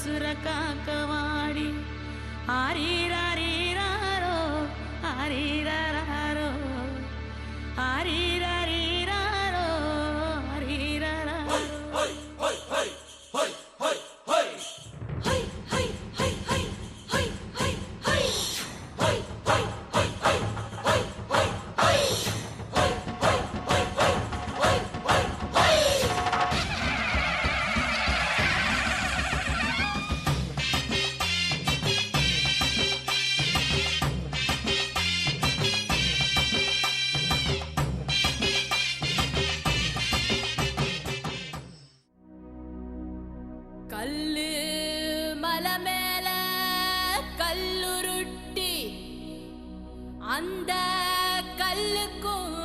உசுர காக்கவாடி ஆரீராரீராரோ ஆரீராரோ ஆரீராரீராரோ ஆரீராரோ கல்லு மலை மேல கல்லுருட்டி அந்த கல்லுக்கும்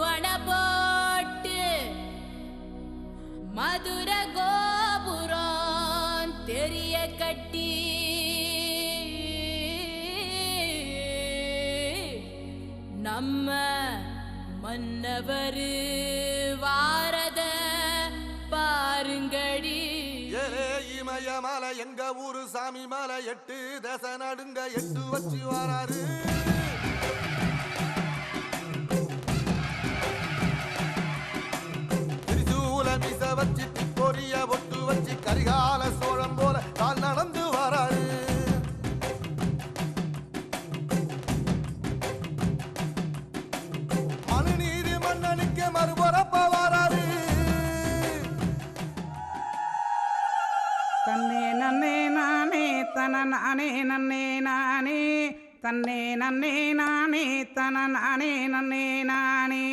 வட போட்டு மதுர கோபுரம் தெரிய கட்டி நம்ம மன்னவரு வாரத பாருங்கடி. இமய மலை எங்க ஊரு சாமி மலை 8 தேச நடுங்க 8 வச்சு வராரு. திரிசூல மிச வச்சு பொரிய ஒட்டு வச்சு கரிகால சோழம் போல கால் நடந்து வராரு. மனுநீதி மன்னனுக்கு மறுபரப்ப வராரு. தன்னே நன்னே நானே தன நானே நன்னே நானே தன்னே நன்னே நானே தன நானே நன்னே நானே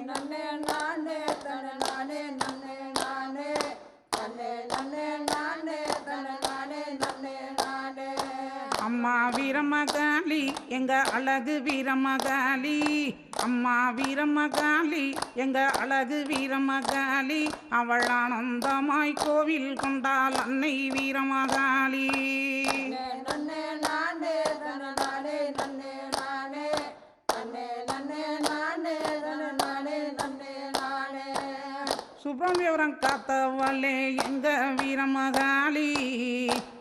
நன்னே நானே தன நானே நன்னே நானே தன்னே நன்னே நானே தன நானே நன்னே நானே. அம்மா வீரமகாளி எங்க அழகு வீரமகாளி அம்மா வீரமகாளி எங்க அழகு வீரமகாளி அவள் ஆனந்தமாய் கோவில் கொண்டாள் அன்னை வீரமகாளி. நன்னே நானே தன நானே நன்னே நானே தன்னே நன்னே நானே தன நானே நன்னே நானே. சுப்பிரமணியபுரம் காத்தவளே எங்க வீரமகாளி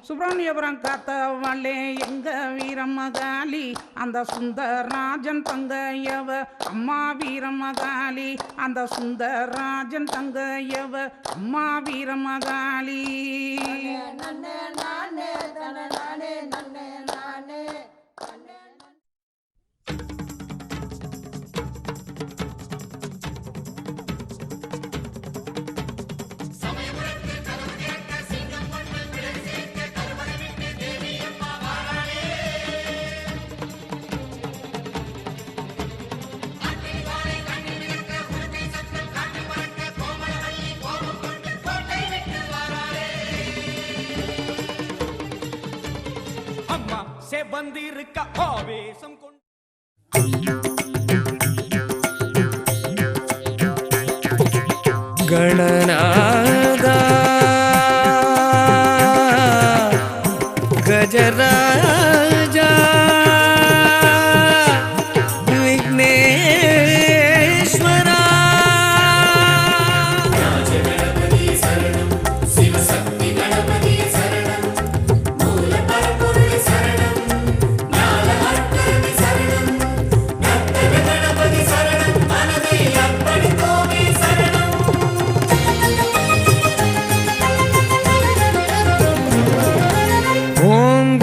சுப்பிரமணியபுரம் காத்தவளே எங்க வீரமகாளி அந்த சுந்தரராஜன் தங்கையவ அம்மா வீரமகாளி அந்த சுந்தரராஜன் தங்கையவ அம்மா வீரமகாளி. நன்னே நானே தன நானே நன்னே நானே தன்னே. வந்திருக்க ஆவேசம் கொண்டு கணநாதா கஜராஜா விக்னேஸ்வரா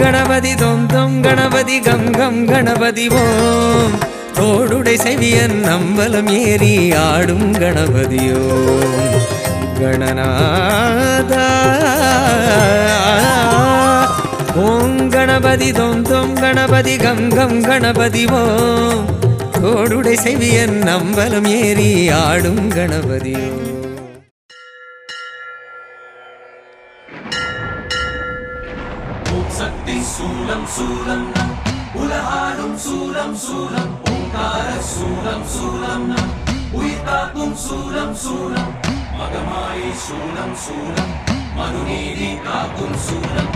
கணபதி தொம் தொம் கணபதி கம் கம் கணபதி ஓம் தோடுடை செவியன் நம்பலம் ஏறி ஆடும் கணபதியோ கணநாதா ஓம் கணபதி தொம் தொம் கணபதி கம் கம் கணபதி ஓம் தோடுடை செவியன் நம்பலம் ஏறி ஆடும் கணபதியோ. சக்தி சூலம் சூலம் நம் உலகாடும் சூலம் சூலம் ஓங்கார சூலம் சூலம் நம் உயிர் காக்கும் சூலம் சூலம் மகமாயை சூலம் சூலம் மனுநீதி காக்கும் சூலம்.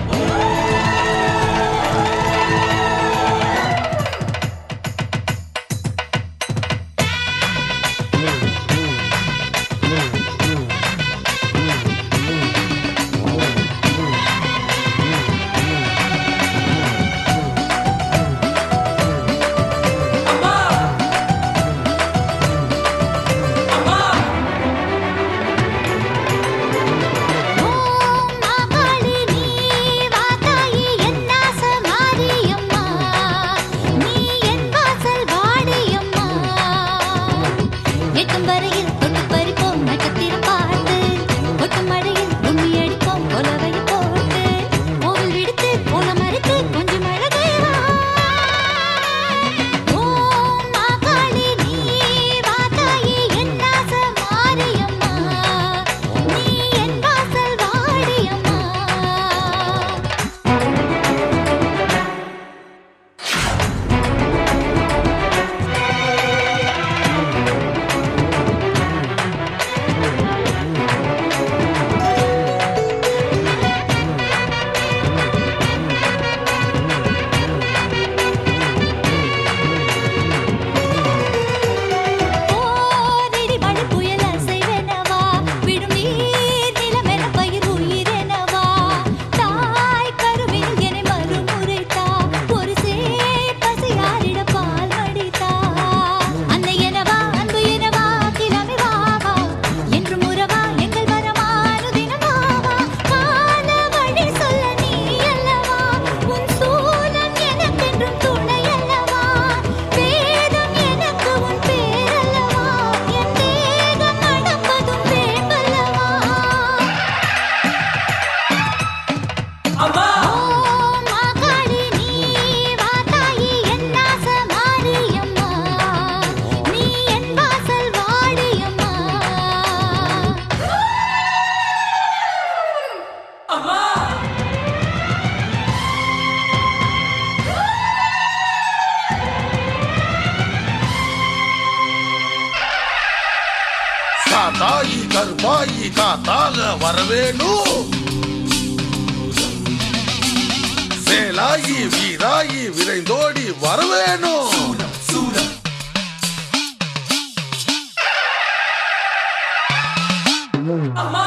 தாயி கருப்பாயி காத்தால வரவேணும். சேலாயி வீராயி விரைந்தோடி வரவேணும். சூலம் அம்மா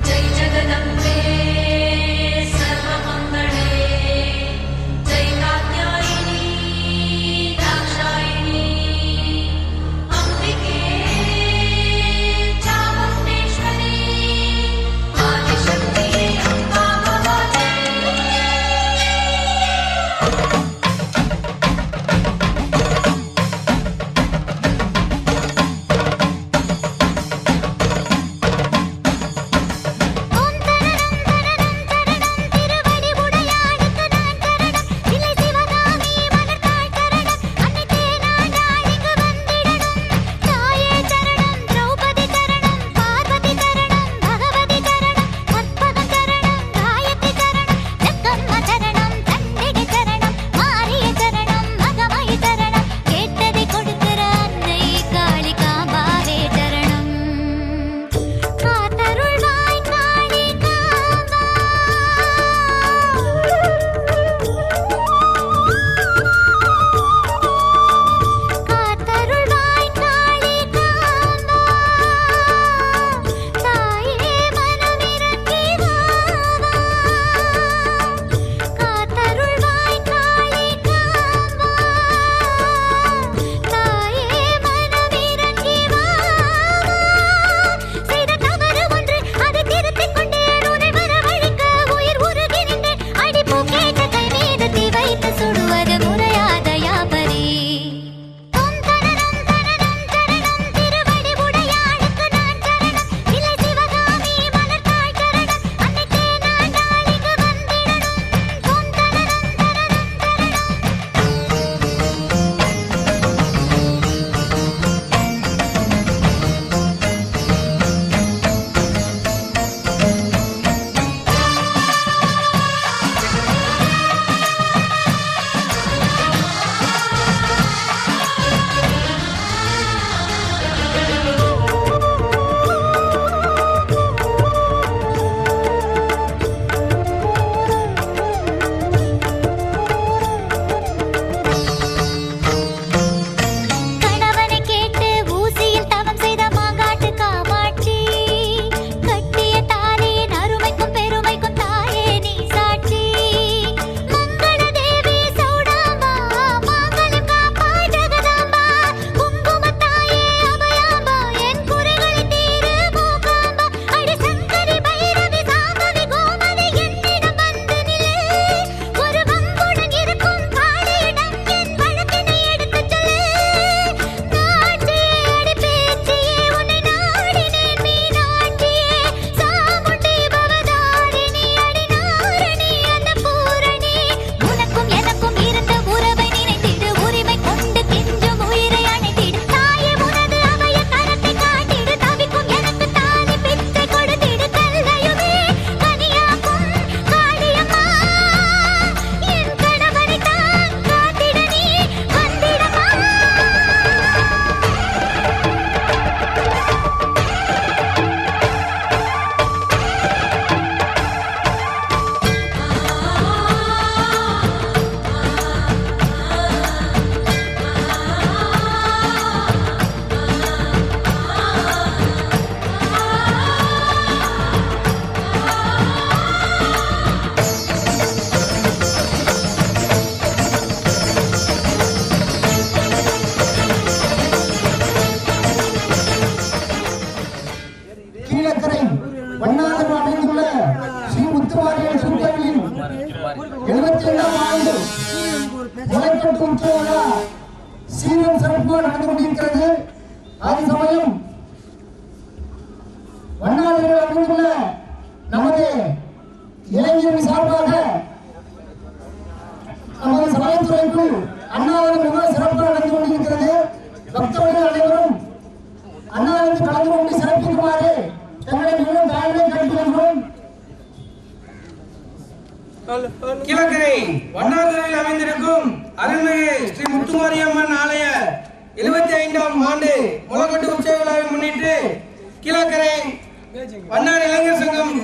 जय जगदम्बे सर्वमङ्गले மலைக்கட்டு உற்சவ விழா சீரும் சிறப்பாக நடந்து கொண்டிருக்கிறது. அதே சமயம் வண்ணாளர்கள் அமைந்துள்ள நமது இளைஞர்கள் சார்பாக நமது சமயத்துறைக்கு அண்ணாவின் மிக சிறப்பாக நடந்து கொண்டிருக்கிறது. பக்தர்கள் அனைவரும் அண்ணாவின் கலந்து கொண்டு சிறப்பிக்குமாறு தங்களை மிகவும் தாழ்மையை கேட்டுக்கொள்கிறோம். கீழக்கரை வண்ணாதுறையில் அமைந்திருக்கும் அருள்மிகு ஸ்ரீ முத்துமாரியம்மன் ஆலய 75ஆம் ஆண்டு முளைக்கட்டு உற்சவ விழாவை முன்னிட்டு கீழக்கரை வண்ணார் இளைஞர் சங்கம்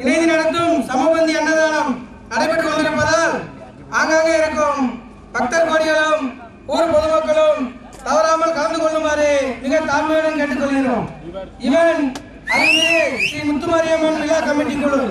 இணைந்து நடத்தும் சமபந்தி அன்னதானம் நடைபெற்று கொண்டிருப்பதால் ஆங்காங்கே இருக்கும் பக்தர் கோடிகளும் ஊர் பொதுமக்களும் தவறாமல் கலந்து கொள்ளுமாறு மிக தாழ்மையுடன் கேட்டுக்கொள்கிறோம். இவன் அருள்மிகு ஸ்ரீ முத்துமாரியம்மன் விழா கமிட்டி குழு.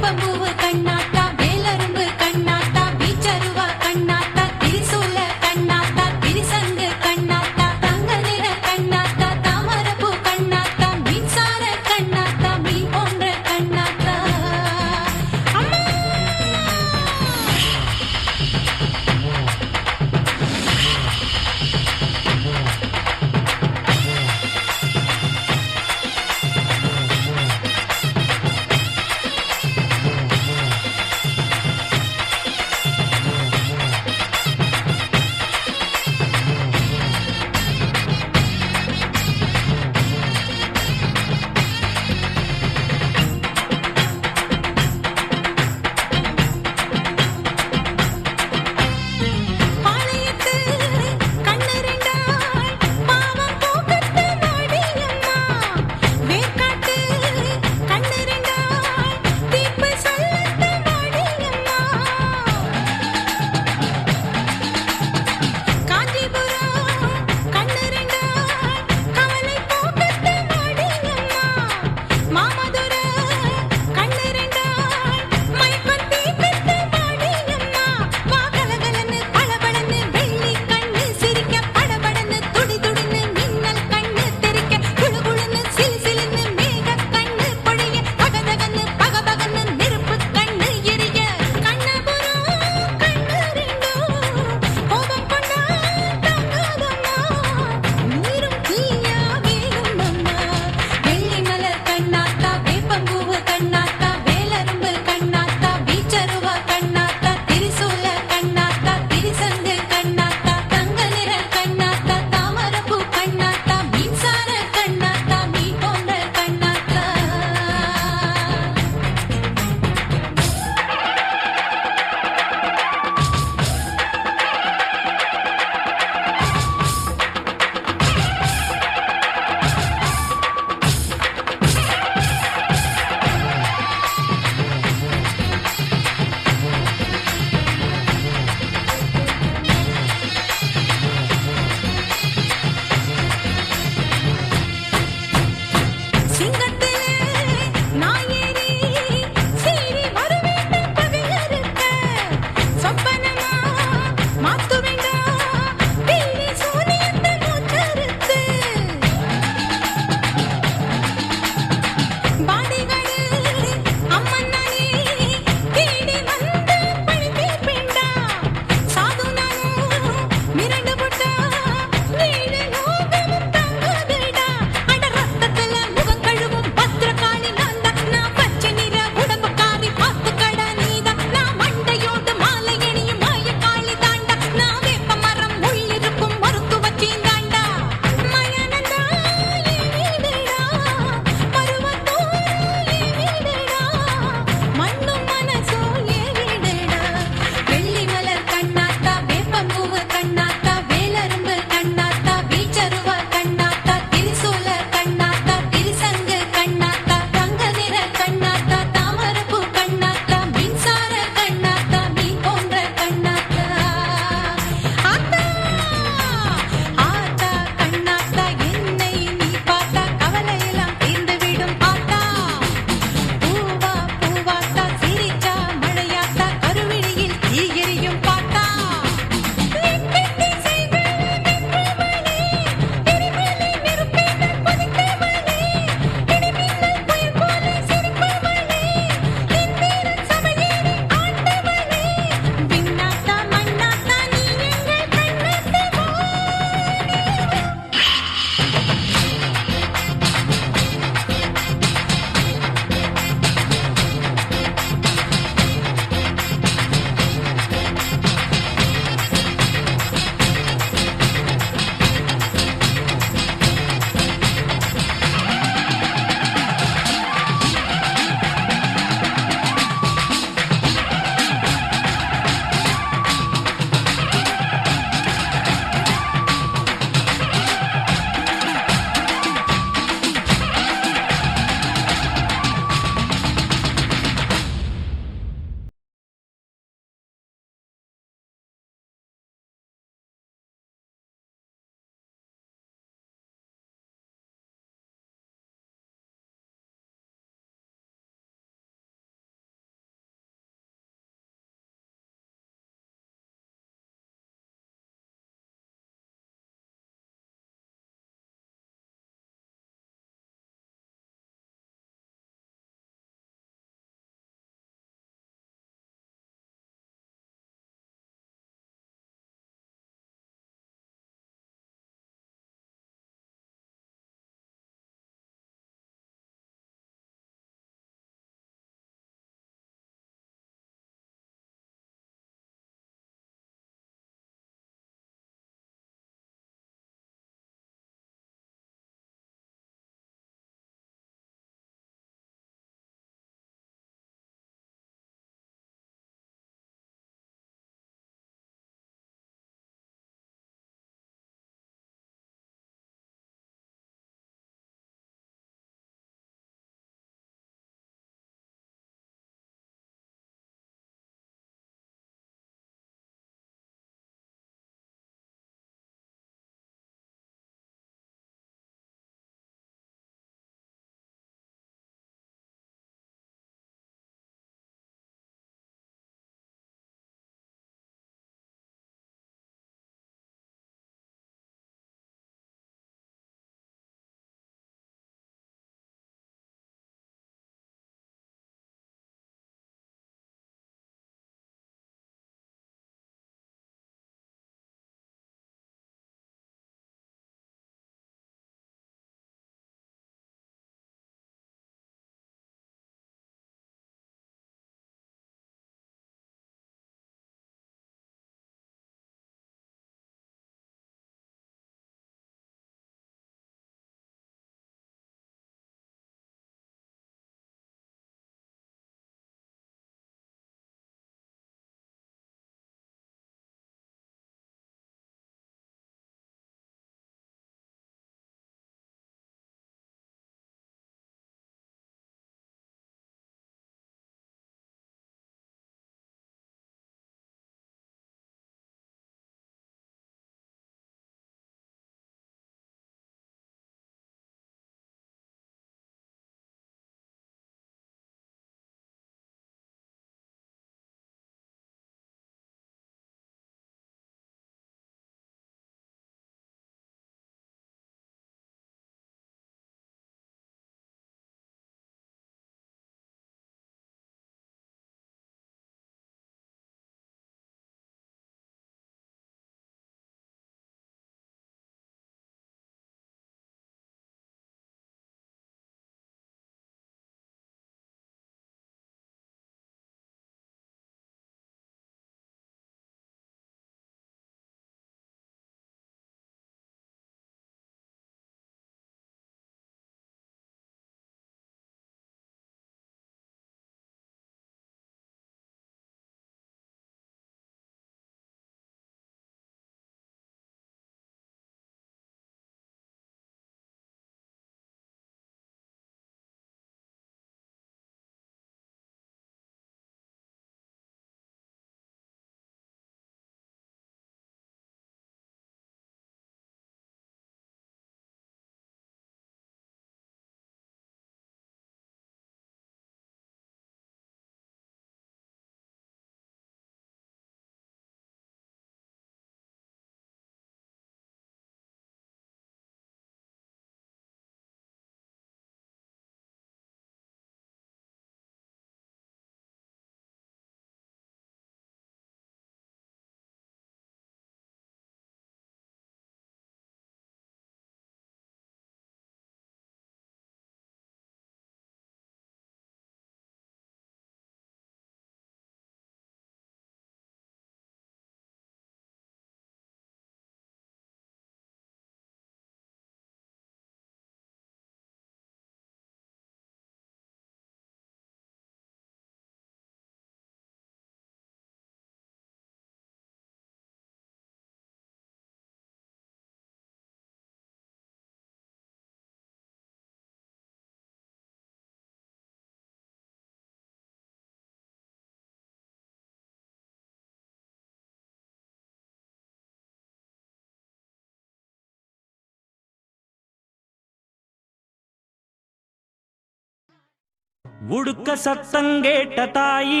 உடுக்க சத்தங்கேட்ட தாயி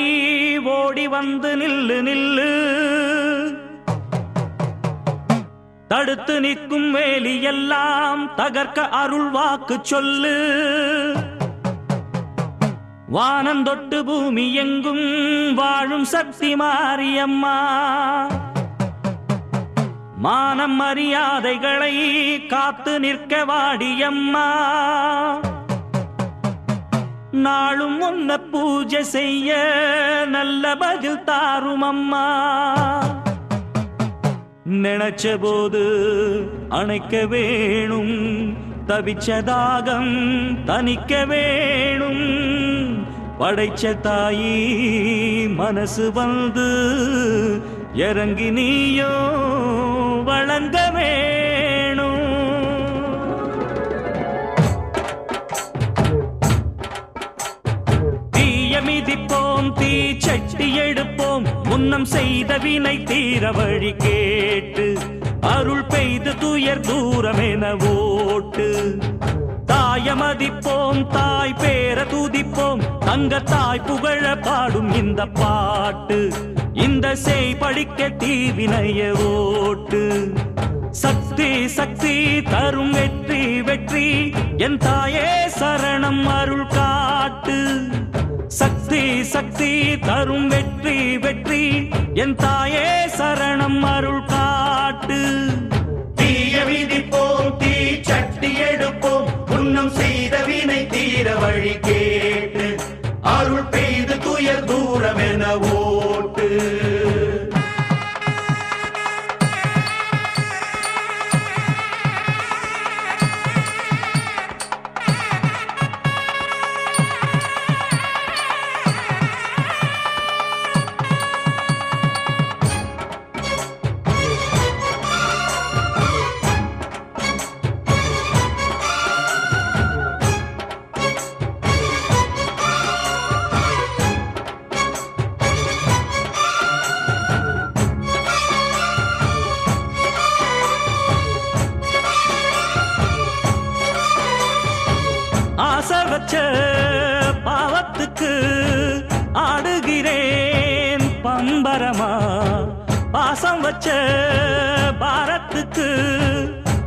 ஓடி வந்து நில்லு நில்லு, தடுத்து நிற்கும் வேலி எல்லாம் தகர்க்க அருள் வாக்கு சொல்லு. வானந்தொட்டு பூமி எங்கும் வாழும் சக்தி மாரியம்மா, மானம் மரியாதைகளை காத்து நிற்க வாடியம்மா. நாளும் உன்ன பூஜை செய்ய நல்ல பதில் தாரும் அம்மா. நினைச்ச போது அணைக்க வேணும், தவிச்ச தாகம் தணிக்க வேணும். படைச்ச தாயி மனசு வந்து இறங்கி நீயோ வழங்க வேணும். தீய மிதிப்போம் தீ சட்டி எடுப்போம், முன்னம் செய்த வினை தீர வழி கேட்டு அருள் பெய்து துயர் தூரமென ஓட்டு. தாய மதிப்போம் தாய் பேர துதிப்போம், தங்க தாய் புகழ பாடும் இந்த பாட்டு. இந்த செய் படிக்க தீவினைய ஓட்டு. சக்தி சக்தி தரும் வெற்றி வெற்றி, என் தாயே சரணம் அருள் காட்டு. சக்தி சக்தி தரும் வெற்றி வெற்றி, என் தாயே சரணம் அருள் காட்டு. தீய விதிப்போம் தீ சட்டி எடுப்போம், புன்னம் செய்த வினை தீர வழி கேட்டு அருள் பெய்து துயர் தூரம் என ஓட்டு. ஆசை வச்ச பாவத்துக்கு ஆடுகிறேன் பம்பரமா, பாசம் வச்ச பாரத்துக்கு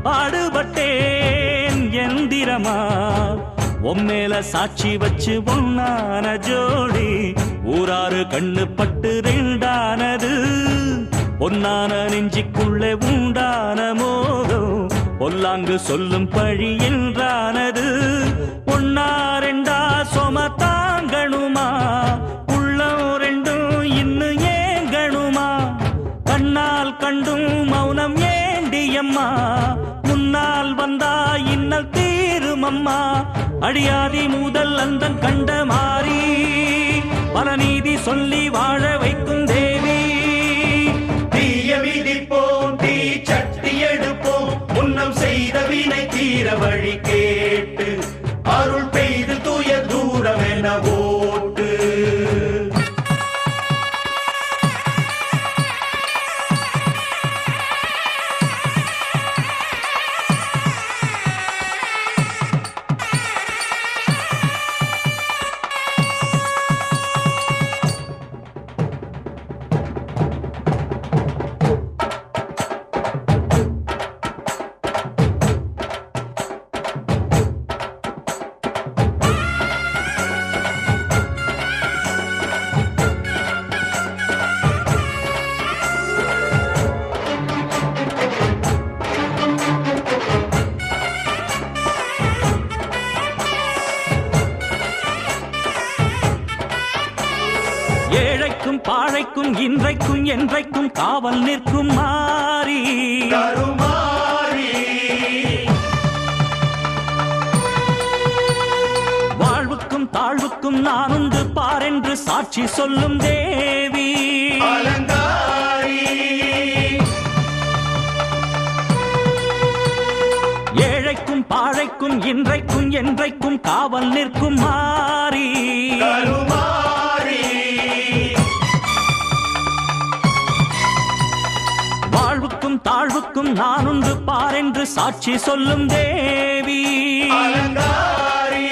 பாடுபட்டேன் எந்திரமா. உம்மேல சாட்சி வச்சு ஒன்னான ஜோடி, ஊராறு கண்ணு பட்டு ரெண்டானது. பொன்னான நெஞ்சிக்குள்ளே உண்டான மோகம், பொல்லாங்கு சொல்லும் பழி என்றானது. ஒன்னா ரெண்டா சொம தாங்கணுமா, உள்ளம் ரெண்டும் இன்னும் ஏங்கணுமா. கண்ணால் கண்டும் மௌனம் ஏண்டியம்மா, முன்னால் வந்தா இன்னல் தீருமம்மா. அடியாதி முதல் அந்த கண்ட மாறி, பல நீதி சொல்லி வாழ வைக்கும் தேவி. தீய விதிப்போம் தீ சட்டி எடுப்போம், முன்னம் செய்த வினை தீர வழி கேட்டு அருள் பெய்து துயர் தூரம் என ஓட்டு. ஏழைக்கும் பாழைக்கும் இன்றைக்கும் என்றைக்கும் காவல் நிற்கும் மாறி கருமாறி. வாழ்வுக்கும் தாழ்வுக்கும் நான் உண்டு பாரென்று சாட்சி சொல்லும் தேவி அலங்காரி. ஏழைக்கும் பாழைக்கும் இன்றைக்கும் என்றைக்கும் காவல் நிற்கும் மாறி கருமாறி. வாழ்வுக்கும் தாழ்வுக்கும் நான் உண்டு பாரென்று சாட்சி சொல்லும் தேவி அலங்காரி.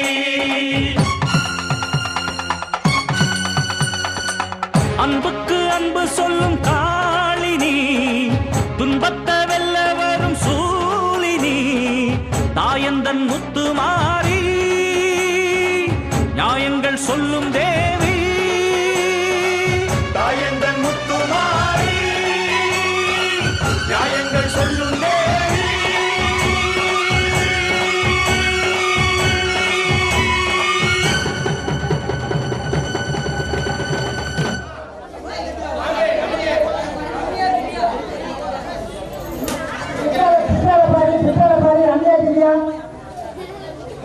தாயந்தன் முத்துமாரி நியாயங்கள் சொல்லும் தேவி தாயந்தன் முத்துமாரி நியாயங்கள் சொல்லும் தேவி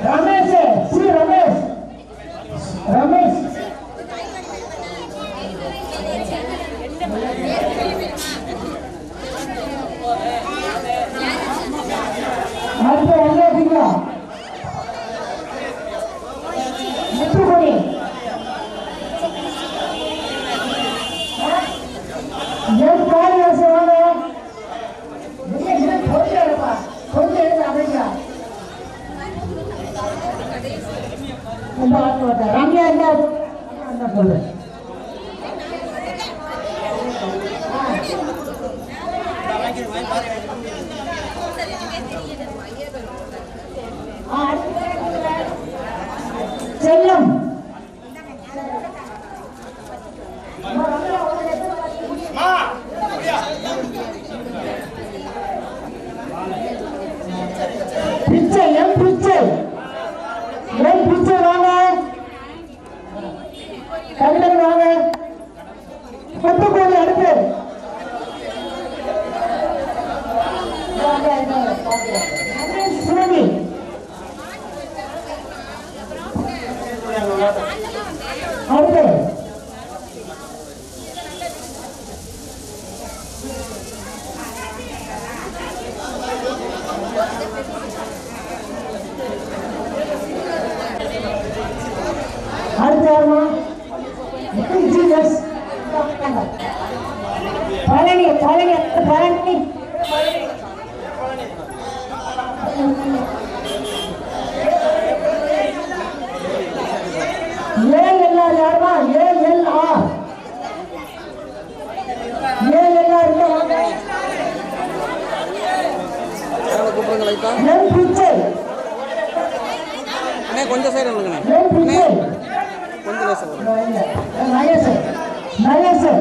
रमेश श्री रमेश रमेश मुत्तुकोणी ये कार्य से वाला ये खोल दे अमेरिका रम्या बोले செல்லம் பிச்சை எம் பிச்சை எம் பிச்சை வாங்க கவிதன் வாங்க முத்துக்கோணி அடுத்து சுரவி அடுத்து அடுத்து யாருமா ஜீசஸ் பழனி பழனி பழனி ஏஎல்ஆர் யாருமா ஏஎல்ஆர் ஏஎல்ஆர் எம் பிச்சை கொஞ்சம் சைடு எம் பிச்சை கொஞ்சம் நயசு நயசு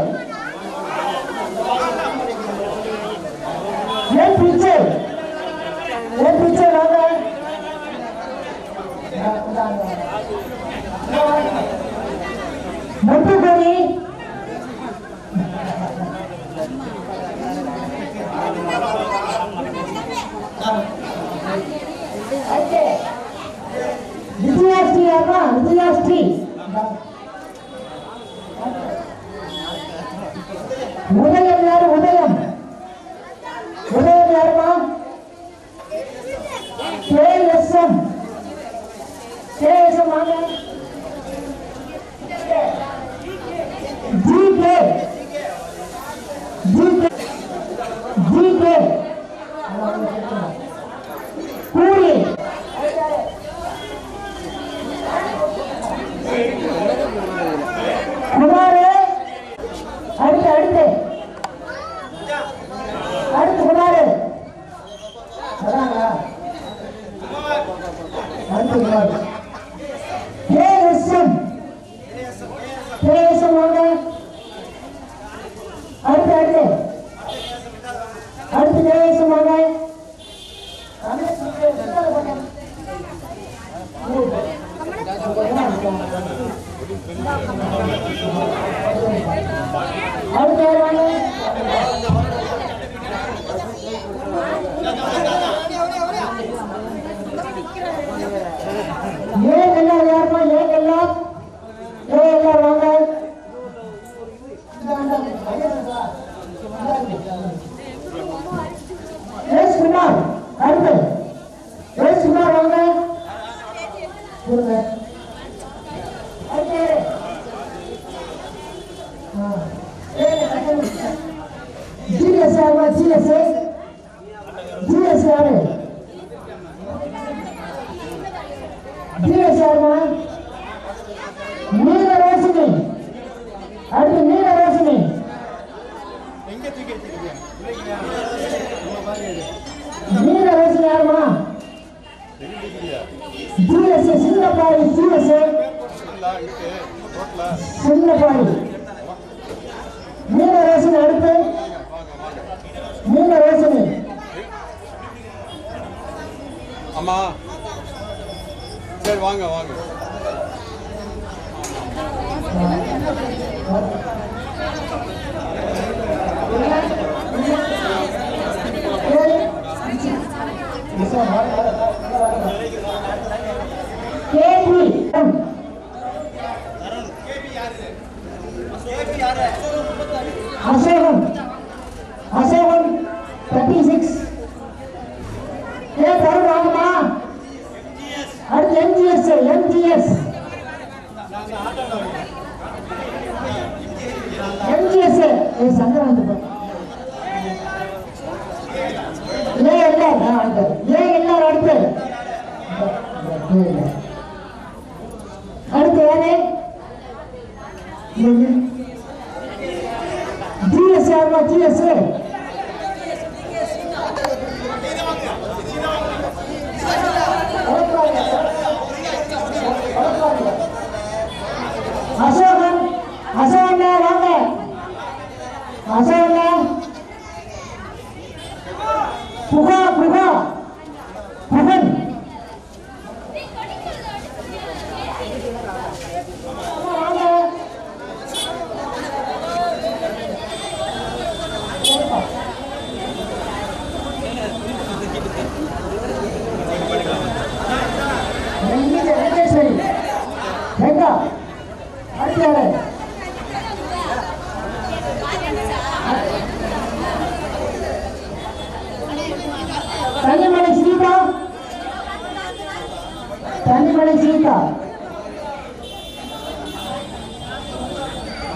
எம் பிச்சை வாங்க முத்துக்கோணி விஜயாஸ்ரீ யாருமா விஜயாஸ்ரீ உதயம் யாரு உதயம் உதயம் யாருமா கேஎஸ்எம் வாங்க GK GK GK puri Kumar அடுத்து அடுத்து அடுத்து குமார் அடுத்து குமார் கேஎஸ்எம் வாங்க அடுத்து அடுத்து அடுத்து கேஎஸ்எம் வாங்க அடுத்து யார் வாங்க ஏஎல்ஆர் யாருமா ஏஎல்ஆர் வாங்க எஸ் குமார் அடுத்து எஸ் குமார் வாங்க ஜிஎஸ் யாருமா ஜிஎஸ் யாரு ஜிஎஸ் யாருமா நீல ரோஷினி அடுத்து நீல ரோஷினி நீல ரோஷினி யாருமா ஜிஎஸ் சின்னப்பாடி ஜிஎஸ் சின்னப்பாடி மீனரோசினி அடுத்து மீனரோசினி அம்மா சரி வாங்க வாங்க அசோகன் அசோகன் 36 தருண் வாங்கம்மா அடுத்து எம்ஜிஎஸ் எம்ஜிஎஸ் எம்ஜிஎஸ் சங்கரன் எல்லாரும் அடுத்து அடுத்து யாரு ஜிஎஸ் யாருமா ஜிஎஸ் அசோகன் அசோகண்ணா வாங்க அசோகண்ணா புகா புகா புகன் தனிமலை சீதா தனிமலை சீதா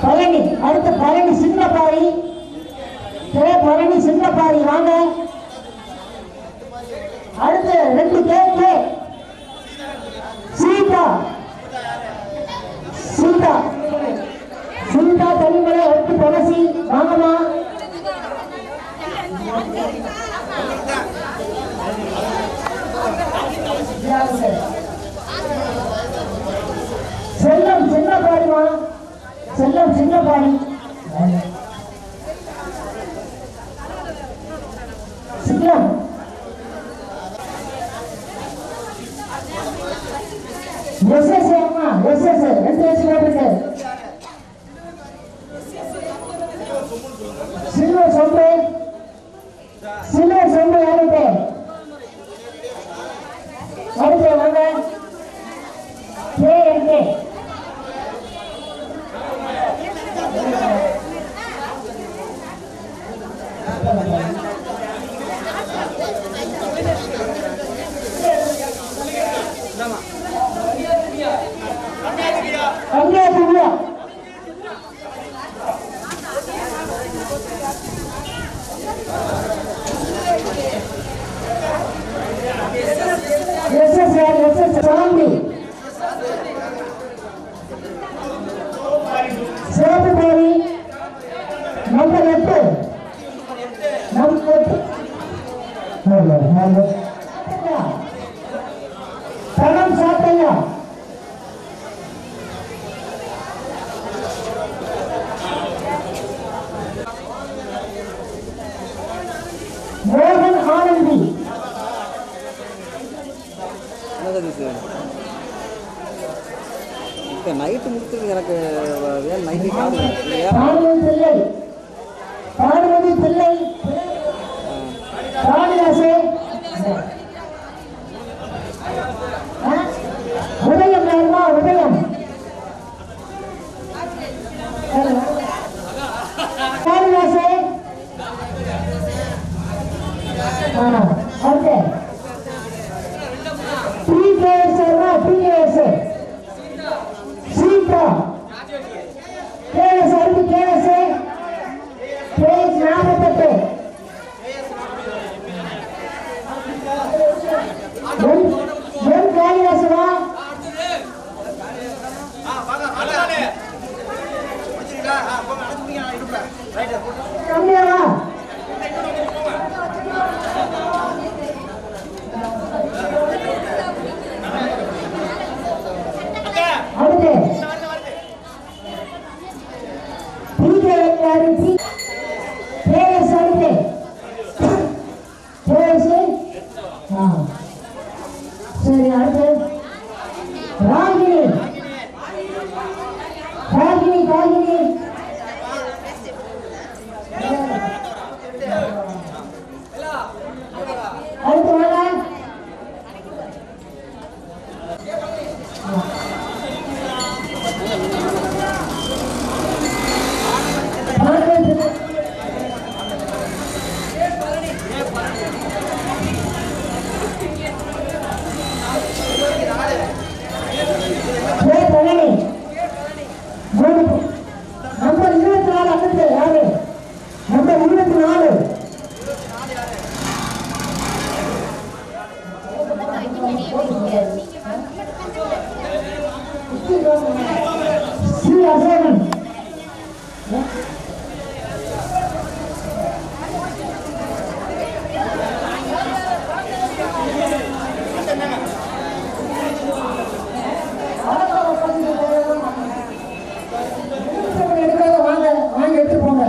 பழனி அடுத்த பழனி சின்னப்பாரி பழனி சின்னப்பாரி வாங்க அடுத்து 2 கே சீதா சீதா சீதா தனிமலை அடுத்து துளசி வாங்கம்மா செல்லம் சின்னப்பாடிமா செல்லம் சின்னப்பாடி சின்னம் எஸ்எஸ் அம்மா எஸ்எஸ் 2 வயசு போட்டுருக்கு சில்வர் சொம்பு யாருக்கு அடுத்து வாங்க கேஎன்கே அங்கே திவ்யா எஸ்எஸ் சாந்தி சிறப்பு பேரி நம்பர் 8 பணம் சாத்தையா மோகன் ஆனந்தி இப்போ நைட்டு முடிச்சிருக்கு எனக்கு வேலை நைட்டு பாடுவது பிள்ளை ராணிதாசே உதயம் யாருமா உதயம் ராணிதாசே அடுத்து PKS சீதா KS அடுத்து KS 48 எம் காளிதாசனா கம்மியாவா சரி, அடுத்து ராகினி. ராகினி ராகினி அடுத்து வாங்க. நம்பர் 24 அடுத்து யாரு? நம்பர் 24 ஸ்ரீ அசோகன். வாங்க எடுத்து போங்க.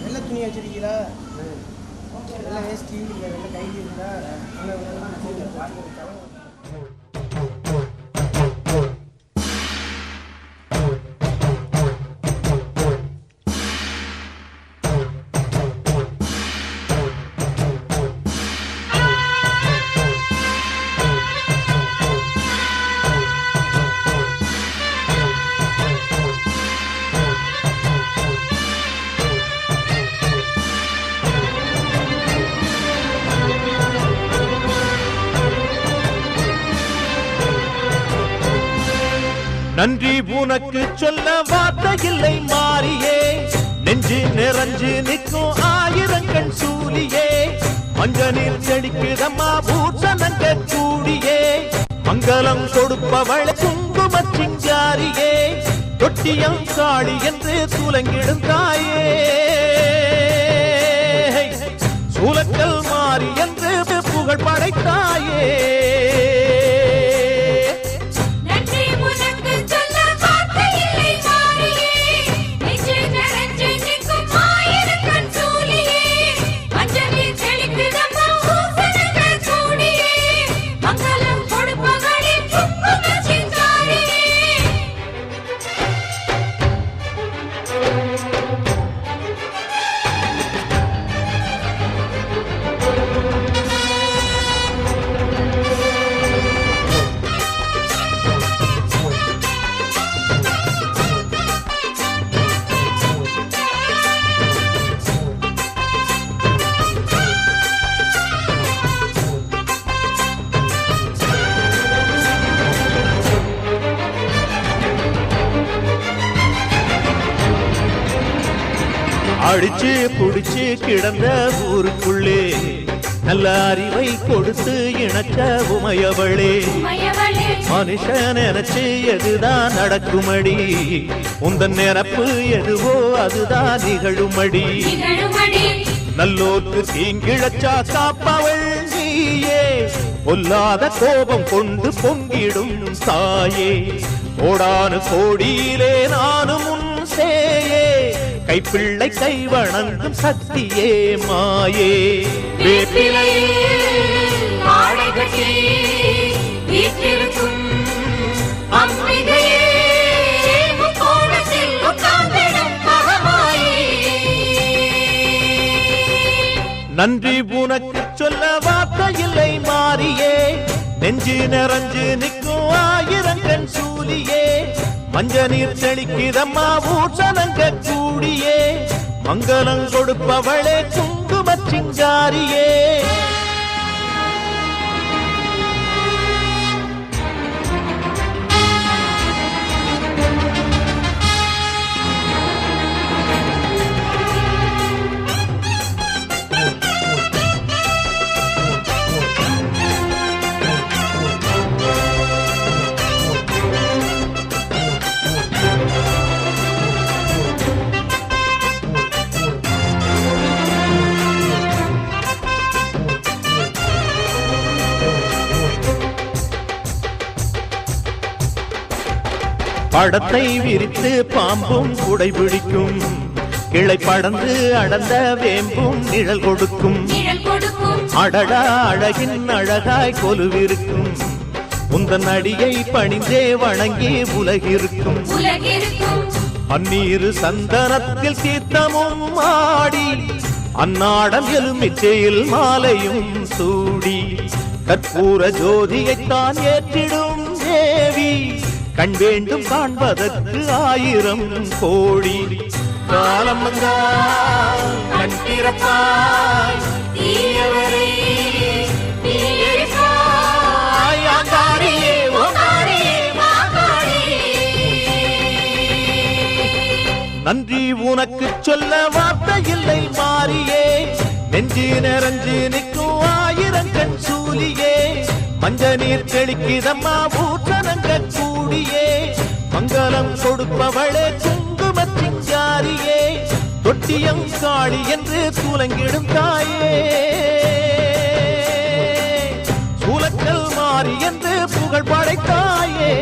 வெள்ளை துணி வச்சிருக்கீங்களா? வெள்ளை வேஷ்டி இல்லை வெள்ளை கைலி இருந்தா நன்றி உனக்கு சொல்ல வார்த்தை இல்லை மாறியே, நெஞ்சு நிறைஞ்சு நிற்கும் ஆயிரங்கள் சூரியே, மஞ்சனில் செடிக்குதம்மா பூசணங்க கூடியே, மங்களம் கொடுப்பவள் குங்கும சிங்காரியே, தொட்டியம் காளி என்று துலங்கிடும் தாயே, சூலக்கல் மாறி என்று புகழ் படைத்தாயே. அடிச்சு புடிச்சு கிடந்த ஊருக்குள்ளே நல்ல அறிவை கொடுத்து இணைச்ச உமையவளே, மனுஷன் நினைச்சு எதுதான் நடக்குமடி, உந்தன் நிரப்பு எதுவோ அதுதான் நிகழுமடி, நல்லோர்க்கு தீங்கிழச்சா காப்பவள் நீயே, பொல்லாத கோபம் கொண்டு பொங்கிடும் தாயே, கோடானு கோடியிலே நானும் உன் சேயே, கைப்பிள்ளை கை வணங்கும் சக்தியே மாயே, நன்றி உனக்கு சொல்ல வார்த்தை இல்லை மாறியே, நெஞ்சு நிறைஞ்சு நிற்கும் ஆயிரங்கன் சூலியே, மஞ்ச நீர் செழிக்கிறம்மா பூசணங்க கூடியே, மங்களம் கொடுப்பவளே குங்கும சிங்காரியே. படத்தை விரித்து பாம்பும் குடைபிடிக்கும் கிளை படந்து அடர்ந்த வேம்பும் நிழல் கொடுக்கும் அடடா அழகின் அழகாய் கொலுவிருக்கும் உந்தன் அடியை பணிந்தே வணங்கி உலகிருக்கும் அந்நீரு சந்தனத்தில் தீர்த்தமும் ஆடி அந்நாடம் எலுமிச்சையில் மாலையும் சூடி கற்பூர ஜோதியைத்தான் ஏற்றிடும் தேவி கண் வேண்டும் காண்பதற்கு 1000 கோடி காலம் வந்தால் கண் திறப்பாய் தீயவரே நீ எரிப்பாய் ஆங்காரியே ஓங்காரியே மாகாரியே நன்றி உனக்கு சொல்ல வார்த்தை இல்லை மாறியே நெஞ்சு நிறைஞ்சு நிற்கும் 1000 கண் சூலியே மஞ்ச நீர் தெளிக்கிதம்மா பூசணங்க கூடியே மங்களம் கொடுப்பவளே குங்குமச்சிங்காரியே தொட்டியம் காளி என்று சூலங்கிடும் தாயே சூலக்கல் மாறி என்று புகழ் படைத்தாயே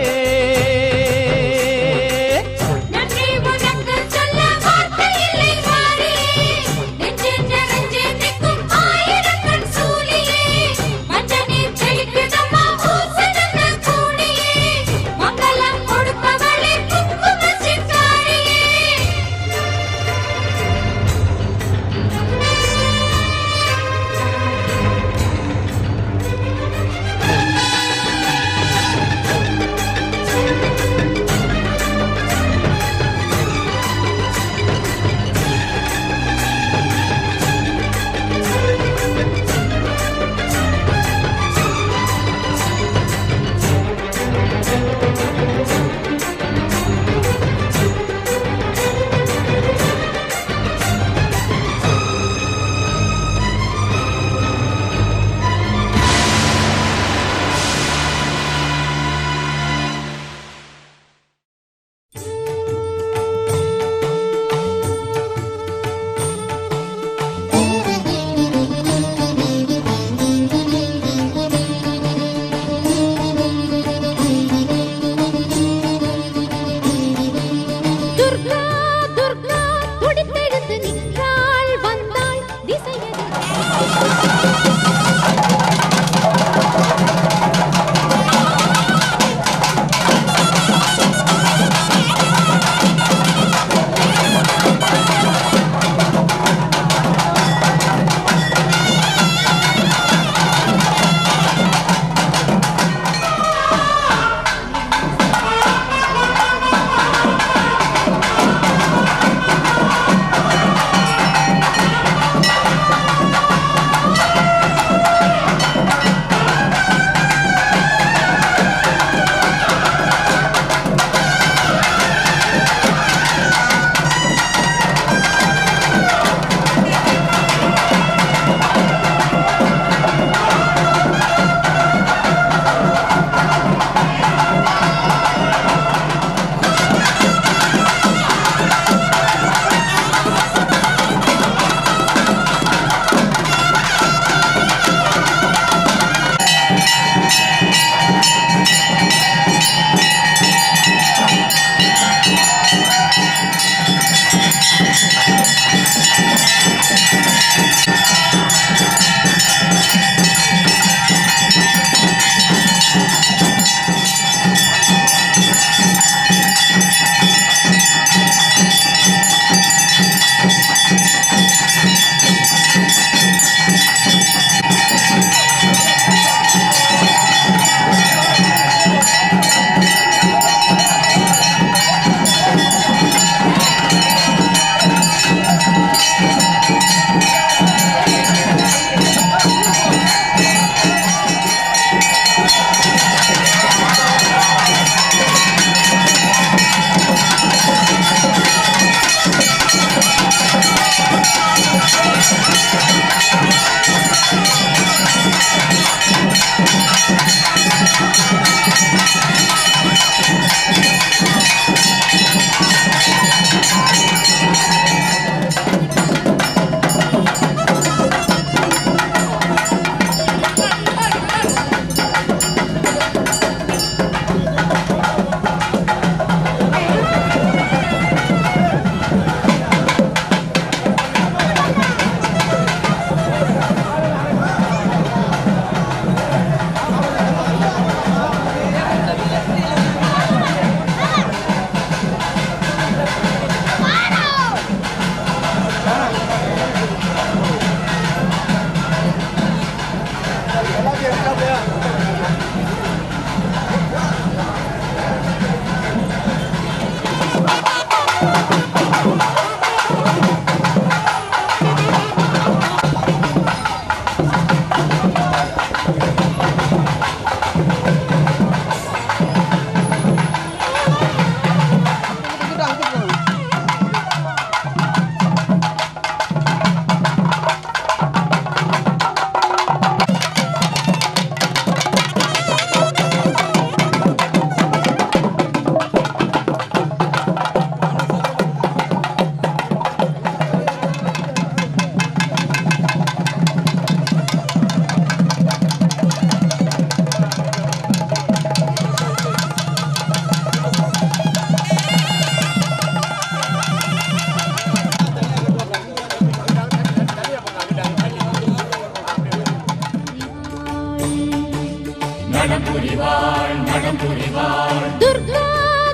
புரிவாள் நடம் புரிவாள் துர்கா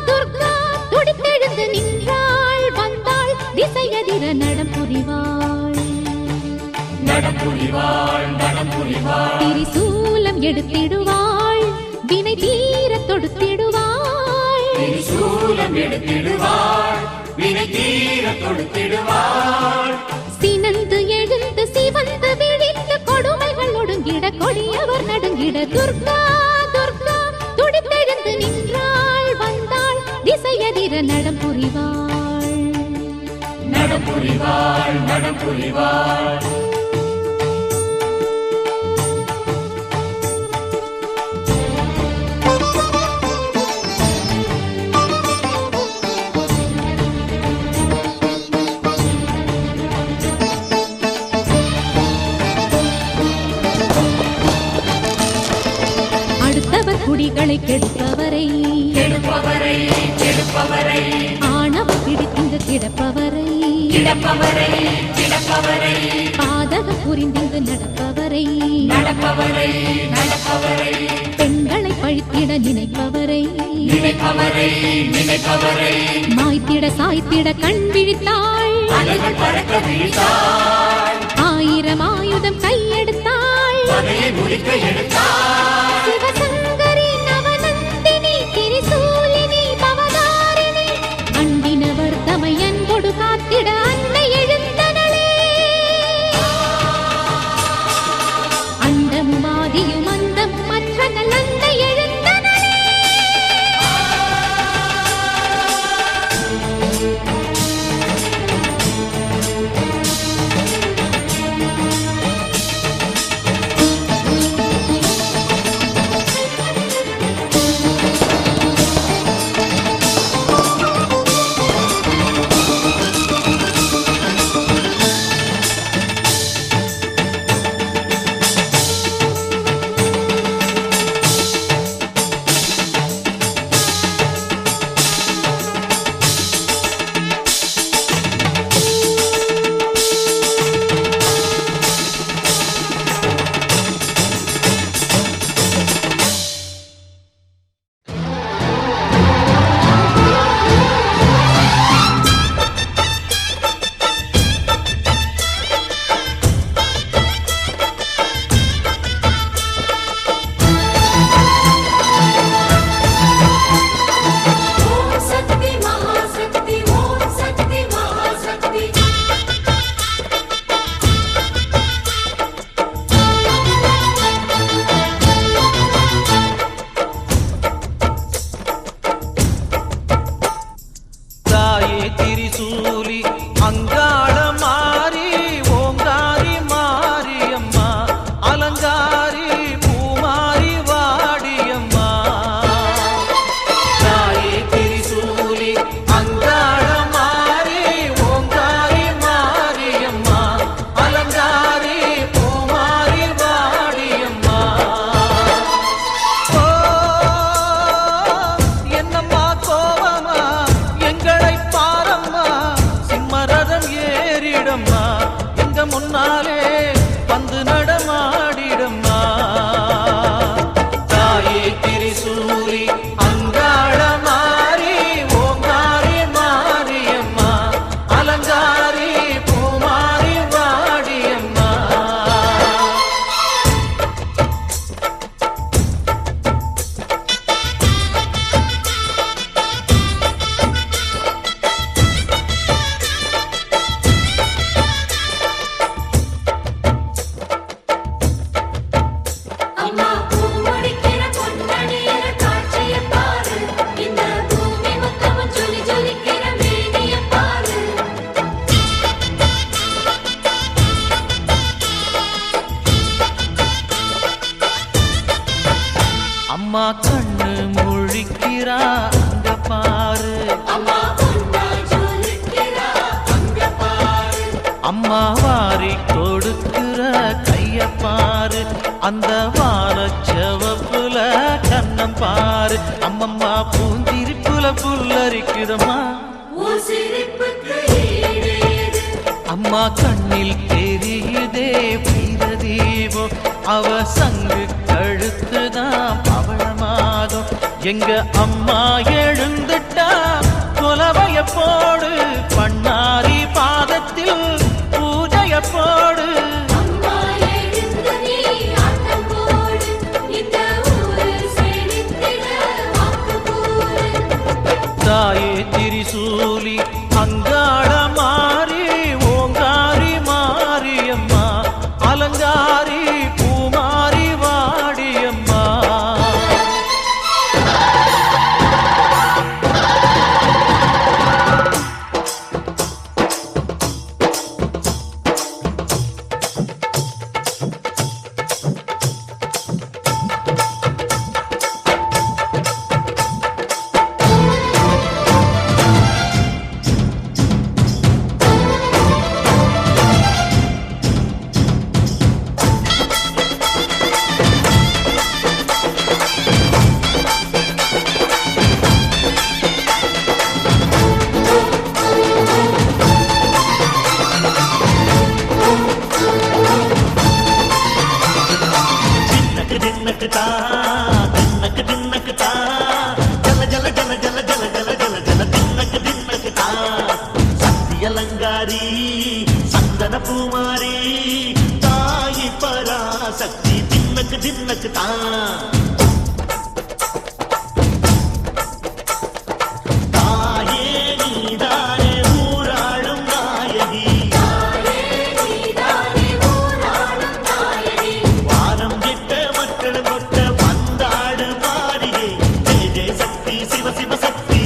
துர்கா துடித்தெழுந்து நின்றாள் வந்தாள் திசையதிர நடம் புரிவாள் நடம் புரிவாள் நடம் புரிவாள் திரிசூலம் எடுத்திடுவாள் வினை தீர தொடுத்திடுவாள் திரிசூலம் எடுத்திடுவாள் வினை தீர தொடுத்திடுவாள் சினந்து எழுந்து சிவந்து விழித்து கொடுமைகள் ஒடுங்கிட கொடியவர் நடுங்கிட துர்கா துர்கா துடித்தெழுந்து நின்றாள் வந்தாள் திசையதிர நடம் புரிவாள் நடம் புரிவாள் நடம் புரிவாள் அடுத்தவர் குடிகளை கெடுப்பவரை கெடுப்பவரை கெடுப்பவரை ஆணவ பிடித்திங்கு கிடப்பவரை கிடப்பவரை கிடப்பவரை பாதகம் புரிந்திங்கு நடப்பவரை நடப்பவரை நடப்பவரை பெண்களை பழித்திட நினைப்பவரை நினைப்பவரை நினைப்பவரை மாய்த்திட சாய்த்திட கண் விழித்தாள் அலைகள் பறக்க விழித்தாள் ஆயிரம் ஆயுதம் கையெடுத்தாள் பகையை முடிக்க எடுத்தாள் சிவசங்கரி நவநந்தினி திரிசூலினி பவதாரிணி அண்டினவர் தமையன் கொடு காத்திட அன்னை எழுந்தனளே அண்டமும் ஆதியும் அந்தமும் மற்ற நல்லன்னை எழுந்தனளே அம்மா கண்ணு முழிக்கிறா அங்க பாரு, அம்மா வாரி கொடுக்கிற கைய பாரு, அந்த வானச்சவப்புல கண்ணம் பாரு, அம்மம்மா பூந்திரிப்புல புல்லரிக்குதம்மா, அம்மா கண்ணில் தெரியுதே வீரதீபம், அவ சங்கு கழுத்துதான் பவளமா எங்க அம்மா எழுந்துட்டா கொலவைய போடு, பண்ணாரி பாதத்தில் பூஜைய போடு. தாயே திரிசூலி அங்காள மாறி ஓங்காரி மாரியம்மா, அலங்காரி பூமாரி வாடியம்மா. அலங்காரி சந்தன பூமாரி தாயி பராசக்தி தின்னக்கு தின்னக்கு தான். தாயே நீதானே ஊராளும் நாயகி, வானம் கெட்ட மக்கள் கொட்ட வந்தாடு மாறியே. ஜெய ஜெய சக்தி சிவ சிவ சக்தி.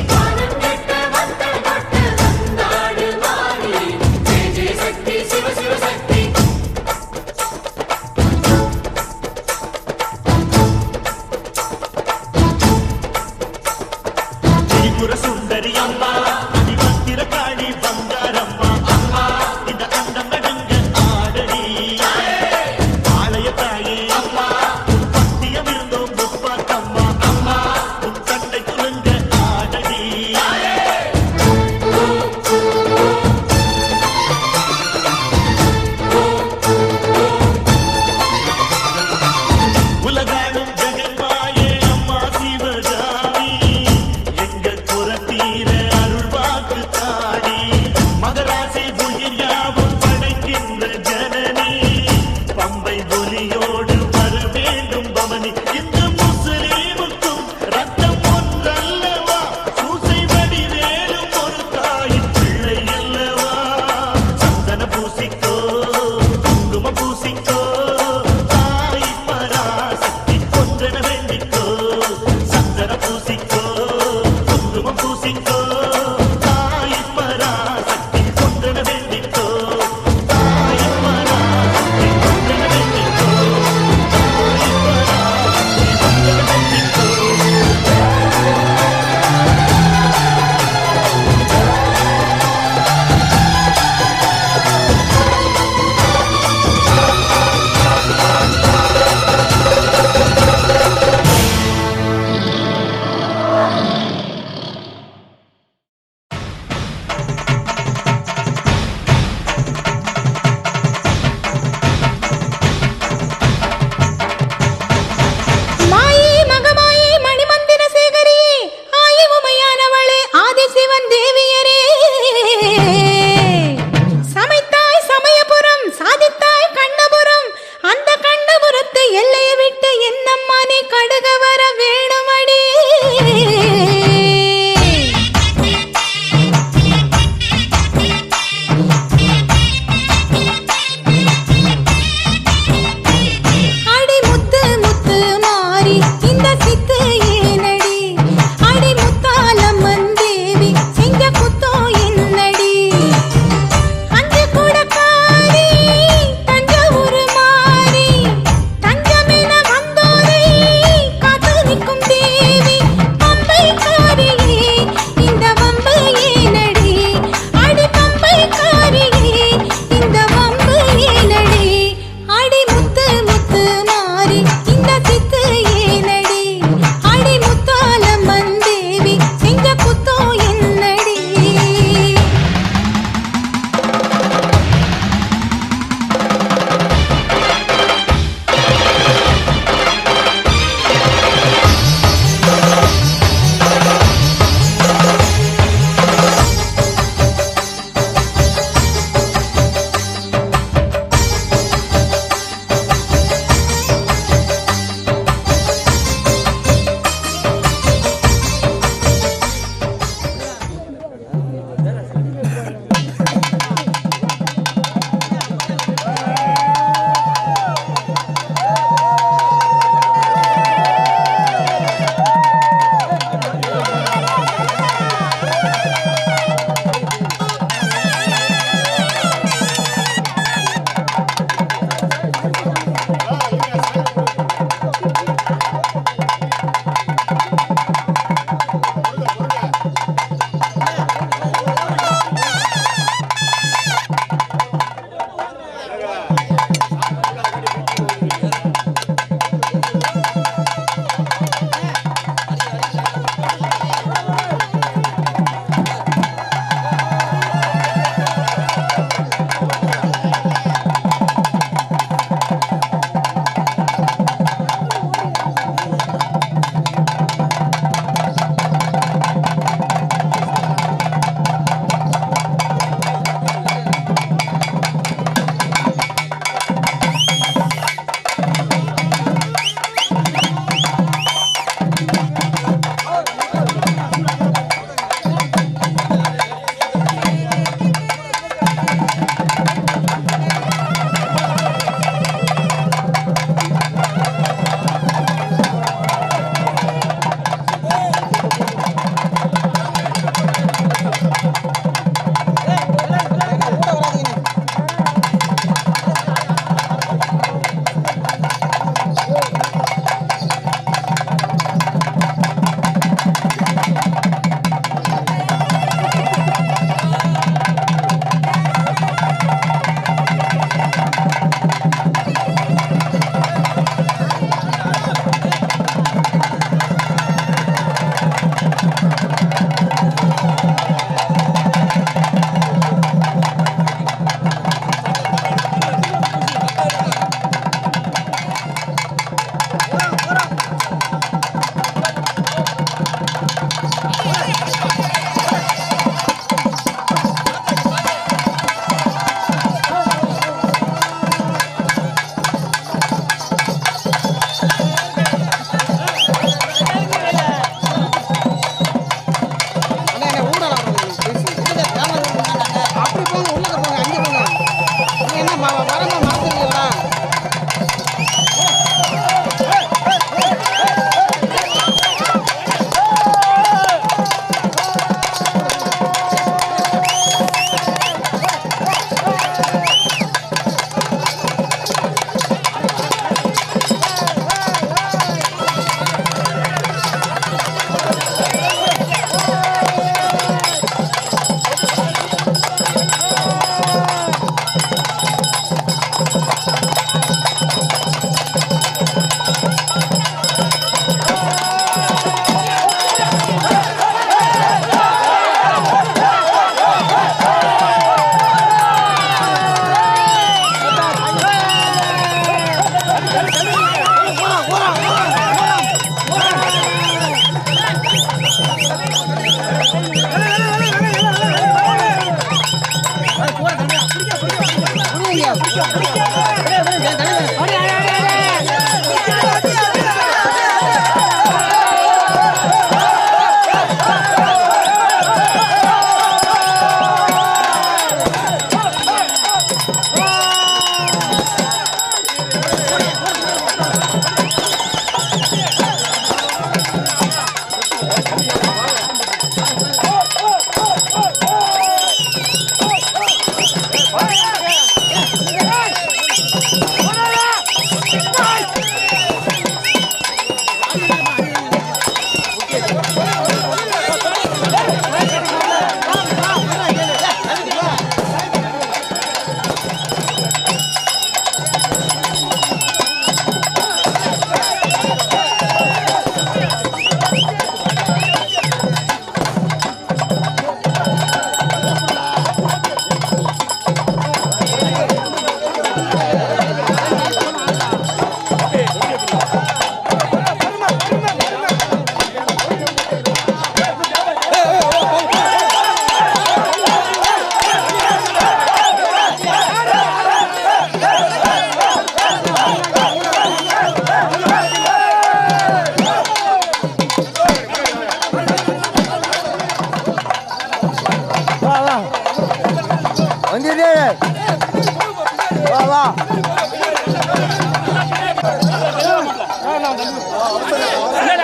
இல்ல